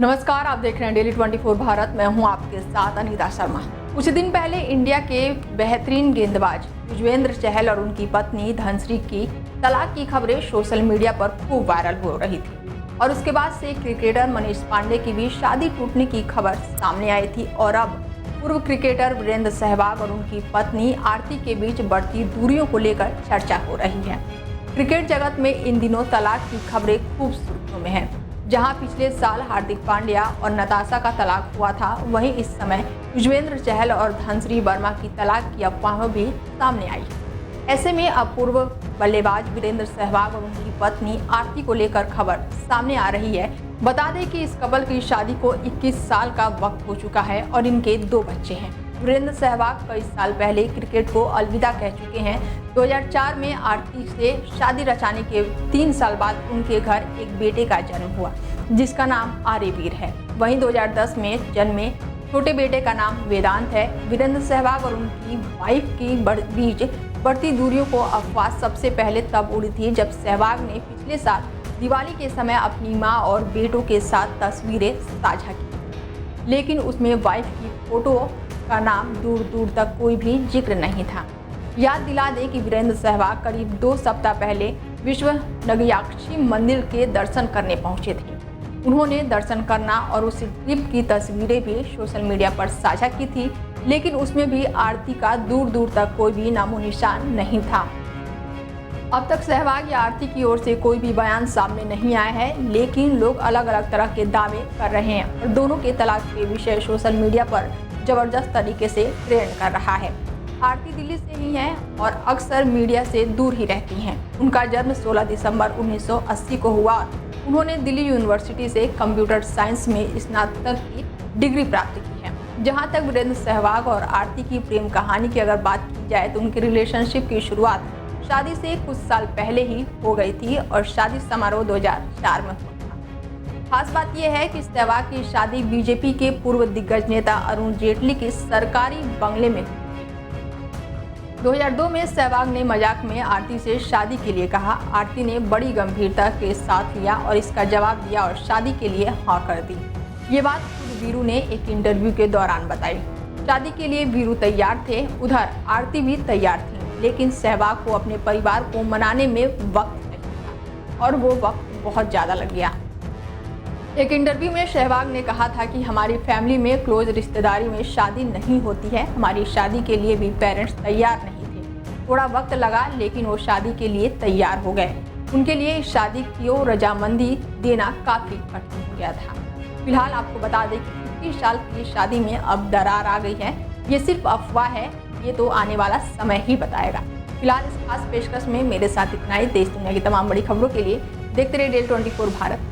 नमस्कार, आप देख रहे हैं डेली 24 भारत। मैं हूं आपके साथ अनीता शर्मा। कुछ दिन पहले इंडिया के बेहतरीन गेंदबाज युजवेंद्र चहल और उनकी पत्नी धनश्री की तलाक की खबरें सोशल मीडिया पर खूब वायरल हो रही थी और उसके बाद से क्रिकेटर मनीष पांडे की भी शादी टूटने की खबर सामने आई थी। और अब पूर्व क्रिकेटर वीरेंद्र सहवाग और उनकी पत्नी आरती के बीच बढ़ती दूरियों को लेकर चर्चा हो रही है। क्रिकेट जगत में इन दिनों तलाक की खबरें खूब सुर्खियों में हैं। जहां पिछले साल हार्दिक पांड्या और नताशा का तलाक हुआ था, वहीं इस समय युजवेंद्र चहल और धनश्री वर्मा की तलाक की अफवाह भी सामने आई है। ऐसे में अब पूर्व बल्लेबाज वीरेंद्र सहवाग और उनकी पत्नी आरती को लेकर खबर सामने आ रही है। बता दें कि इस कपल की शादी को 21 साल का वक्त हो चुका है और इनके 2 बच्चे हैं। वीरेंद्र सहवाग कई साल पहले क्रिकेट को अलविदा कह चुके हैं। 2004 में आरती से शादी रचाने के 3 साल बाद उनके घर एक बेटे का जन्म हुआ, जिसका नाम आर्यवीर है। वहीं 2010 में जन्मे छोटे बेटे का नाम वेदांत है। वीरेंद्र सहवाग और उनकी वाइफ की बीच बढ़ती दूरियों को अफवाह सबसे पहले तब उड़ी थी जब सहवाग ने पिछले साल दिवाली के समय अपनी मां और बेटों के साथ तस्वीरें साझा की, लेकिन उसमें वाइफ की फोटो का नाम दूर दूर तक कोई भी जिक्र नहीं था। याद दिला दें कि वीरेंद्र सहवाग करीब 2 सप्ताह पहले विश्व नगयाक्षी मंदिर के दर्शन करने पहुंचे थे। उन्होंने दर्शन करना और उस ट्रिप की तस्वीरें भी सोशल मीडिया पर साझा की थी, लेकिन उसमें भी आरती का दूर दूर तक कोई भी नामो निशान नहीं था। अब तक सहवाग या आरती की ओर से कोई भी बयान सामने नहीं आया है, लेकिन लोग अलग अलग तरह के दावे कर रहे हैं और दोनों के तलाक के विषय सोशल मीडिया पर जबरदस्त तरीके से ट्रेंड कर रहा है। आरती दिल्ली से ही हैं और अक्सर मीडिया से दूर ही रहती हैं। उनका जन्म 16 दिसंबर 1980 को हुआ। उन्होंने दिल्ली यूनिवर्सिटी से कंप्यूटर साइंस में स्नातक की डिग्री प्राप्त की है। जहां तक वीरेंद्र सहवाग और आरती की प्रेम कहानी की अगर बात की जाए तो उनकी रिलेशनशिप की शुरुआत शादी से कुछ साल पहले ही हो गई थी और शादी समारोह 2004 में हुआ था। खास बात यह है कि सहवाग की शादी बीजेपी के पूर्व दिग्गज नेता अरुण जेटली के सरकारी बंगले में 2002 में सहवाग ने मजाक में आरती से शादी के लिए कहा। आरती ने बड़ी गंभीरता के साथ लिया और इसका जवाब दिया और शादी के लिए हाँ कर दी। ये बात खुद वीरू ने एक इंटरव्यू के दौरान बताई। शादी के लिए वीरू तैयार थे, उधर आरती भी तैयार थी, लेकिन सहवाग को अपने परिवार को मनाने में वक्त नहीं था और वो वक्त बहुत ज़्यादा लग गया। एक इंटरव्यू में सहवाग ने कहा था कि हमारी फैमिली में क्लोज रिश्तेदारी में शादी नहीं होती है। हमारी शादी के लिए भी पेरेंट्स तैयार नहीं थे। थोड़ा वक्त लगा, लेकिन वो शादी के लिए तैयार हो गए। उनके लिए इस शादी की रजामंदी देना काफ़ी कठिन हो गया था। फिलहाल आपको बता दें कि 21 साल की शादी में अब दरार आ गई है। ये सिर्फ अफवाह है, ये तो आने वाला समय ही बताएगा। फिलहाल इस खास पेशकश में मेरे साथ इतना ही। देश दुनिया की तमाम बड़ी खबरों के लिए देखते रहिए डेली 24 भारत।